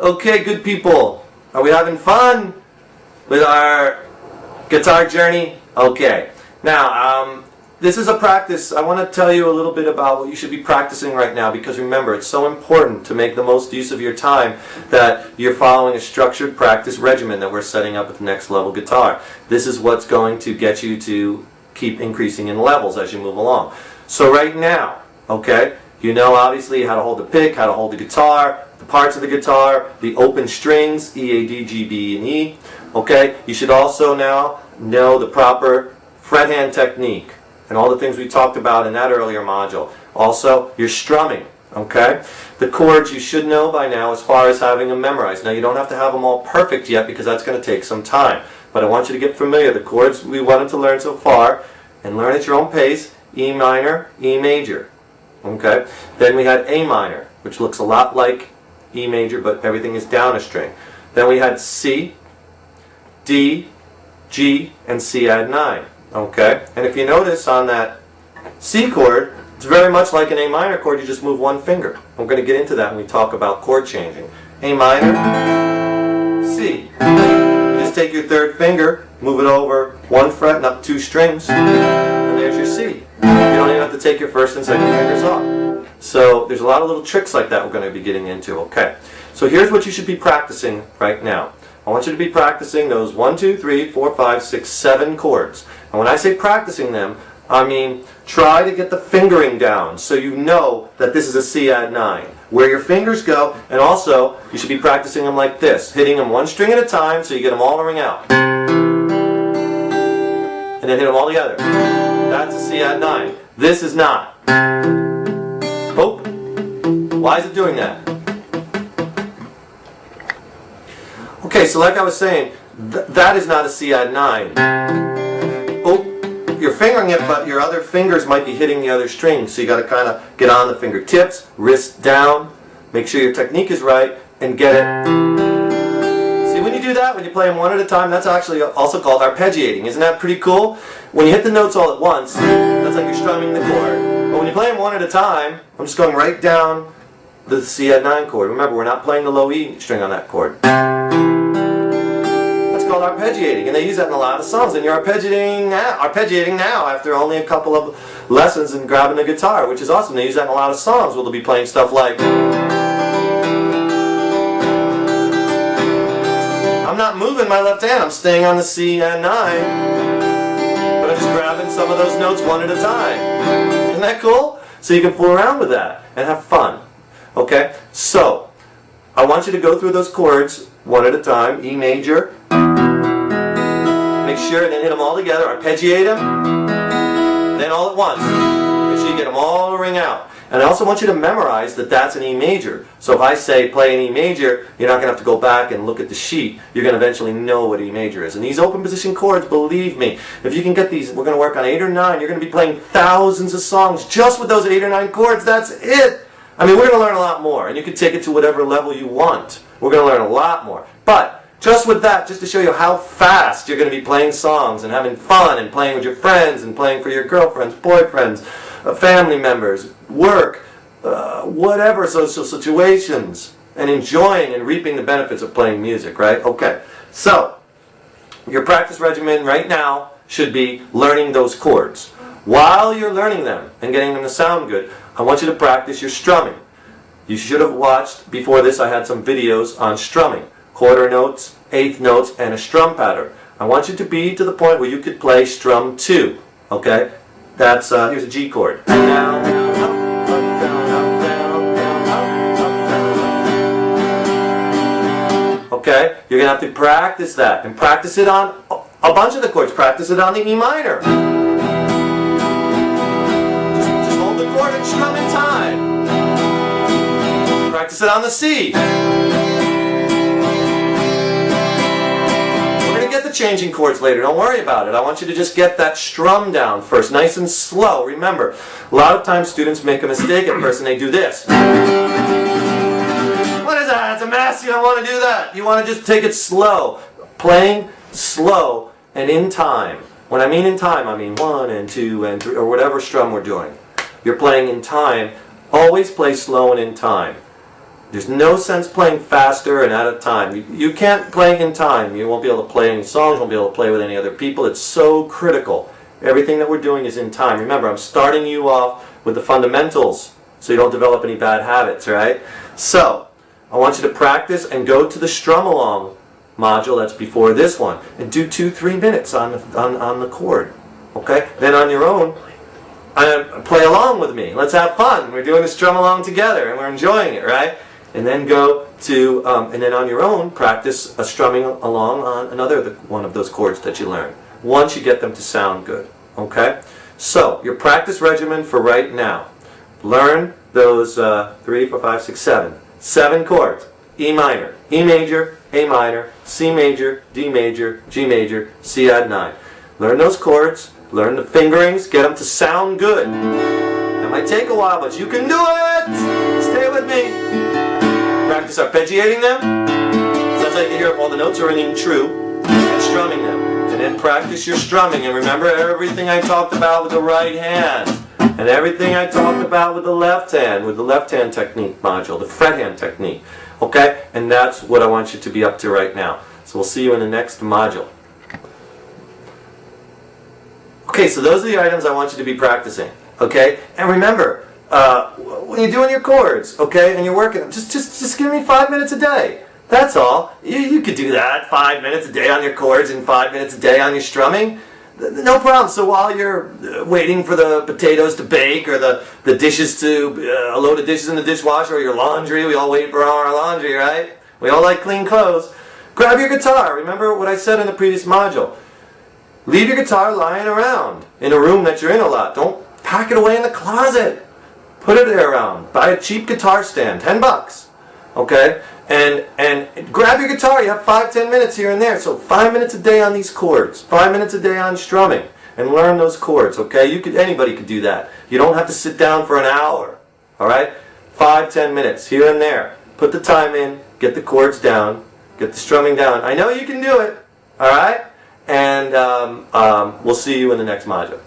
Okay, good people. Are we having fun with our guitar journey? Okay. Now, this is a practice. I want to tell you a little bit about what you should be practicing right now, because remember, it's so important to make the most use of your time that you're following a structured practice regimen that we're setting up at the Next Level Guitar. This is what's going to get you to keep increasing in levels as you move along. So right now, okay, you know obviously how to hold the pick, how to hold the guitar, the parts of the guitar, the open strings, E, A, D, G, B, and E. Okay, you should also now know the proper fret hand technique and all the things we talked about in that earlier module. Also, your strumming. Okay, the chords you should know by now as far as having them memorized. Now you don't have to have them all perfect yet because that's going to take some time. But I want you to get familiar. The chords we wanted to learn so far, and learn at your own pace: E minor, E major. Okay, then we had A minor, which looks a lot like E major, but everything is down a string. Then we had C, D, G, and C add 9. Okay, and if you notice on that C chord, it's very much like an A minor chord. You just move one finger. I'm going to get into that when we talk about chord changing. A minor, C. You just take your third finger, move it over one fret and up 2 strings, and there's your C. You don't even have to take your first and second fingers off. So there's a lot of little tricks like that we're going to be getting into. Okay, so here's what you should be practicing right now. I want you to be practicing those 1, 2, 3, 4, 5, 6, 7 chords. And when I say practicing them, I mean try to get the fingering down so you know that this is a C add 9. Where your fingers go, and also you should be practicing them like this, hitting them one string at a time so you get them all to ring out. And then hit them all together. That's a C add 9. This is not. Oh, why is it doing that? Okay, so like I was saying, that is not a C add 9. Oh, you're fingering it, but your other fingers might be hitting the other strings, so you got to kind of get on the fingertips, wrist down, make sure your technique is right, and get it. See, when you do that, when you play them one at a time, that's actually also called arpeggiating. Isn't that pretty cool? When you hit the notes all at once, that's like you're strumming the chord. But when you play them one at a time, I'm just going right down the C add 9 chord. Remember, we're not playing the low E string on that chord. That's called arpeggiating, and they use that in a lot of songs. And you're arpeggiating now after only a couple of lessons and grabbing the guitar, which is awesome. They use that in a lot of songs where they'll be playing stuff like, I'm not moving my left hand, I'm staying on the C add 9, but I'm just grabbing some of those notes one at a time. Isn't that cool? So you can fool around with that and have fun. Okay, so I want you to go through those chords one at a time. E major, make sure and then hit them all together, arpeggiate them, then all at once. Make sure you get them all to ring out. And I also want you to memorize that that's an E major. So if I say play an E major, you're not going to have to go back and look at the sheet. You're going to eventually know what E major is. And these open position chords, believe me, if you can get these, we're going to work on 8 or 9, you're going to be playing thousands of songs just with those 8 or 9 chords. That's it. I mean, we're going to learn a lot more, and you can take it to whatever level you want. We're going to learn a lot more. But just with that, just to show you how fast you're going to be playing songs and having fun and playing with your friends and playing for your girlfriends, boyfriends, family members, work, whatever social situations, and enjoying and reaping the benefits of playing music, right? Okay, so your practice regimen right now should be learning those chords. While you're learning them and getting them to sound good, I want you to practice your strumming. You should have watched, before this I had some videos on strumming. Quarter notes, eighth notes, and a strum pattern. I want you to be to the point where you could play strum 2. Okay? That's, here's a G chord. Down, down, up, down, up, down, down, up, down. Okay? You're going to have to practice that. And practice it on a bunch of the chords. Practice it on the E minor. And strum in time. Practice it on the C. We're going to get the changing chords later. Don't worry about it. I want you to just get that strum down first, nice and slow. Remember, a lot of times students make a mistake at first and they do this. What is that? It's a mess. You don't want to do that. You want to just take it slow. Playing slow and in time. When I mean in time, I mean 1 and 2 and 3, or whatever strum we're doing. You're playing in time. Always play slow and in time. There's no sense playing faster and out of time. You can't play in time. You won't be able to play any songs, you won't be able to play with any other people. It's so critical. Everything that we're doing is in time. Remember, I'm starting you off with the fundamentals so you don't develop any bad habits, right? So, I want you to practice and go to the strum along module that's before this one and do 2-3 minutes on the chord. Okay? Then on your own, play along with me. Let's have fun. We're doing the strum along together and we're enjoying it, right? And then go to, and then on your own, practice a strumming along on another one of those chords that you learn. Once you get them to sound good. Okay? So, your practice regimen for right now. Learn those 3, 4, 5, 6, 7. 7 chords. E minor, E major, A minor, C major, D major, G major, C add 9. Learn those chords. Learn the fingerings. Get them to sound good. It might take a while, but you can do it! Stay with me. Practice arpeggiating them. So that's how you can hear if all the notes are ringing true. And strumming them. And then practice your strumming. And remember everything I talked about with the right hand. And everything I talked about with the left hand technique module, the fret hand technique. Okay? And that's what I want you to be up to right now. So we'll see you in the next module. Okay, so those are the items I want you to be practicing. Okay? And remember, when you're doing your chords, okay, and you're working, just give me 5 minutes a day. That's all. You could do that, 5 minutes a day on your chords and 5 minutes a day on your strumming. No problem. So while you're waiting for the potatoes to bake or the dishes to, a load of dishes in the dishwasher or your laundry, we all wait for our laundry, right? We all like clean clothes. Grab your guitar. Remember what I said in the previous module. Leave your guitar lying around in a room that you're in a lot. Don't pack it away in the closet. Put it there around. Buy a cheap guitar stand, $10. Okay? And grab your guitar. You have 5-10 minutes here and there. So 5 minutes a day on these chords. 5 minutes a day on strumming. And learn those chords, okay? Anybody could do that. You don't have to sit down for an hour. Alright? 5-10 minutes here and there. Put the time in. Get the chords down. Get the strumming down. I know you can do it. Alright? And we'll see you in the next module.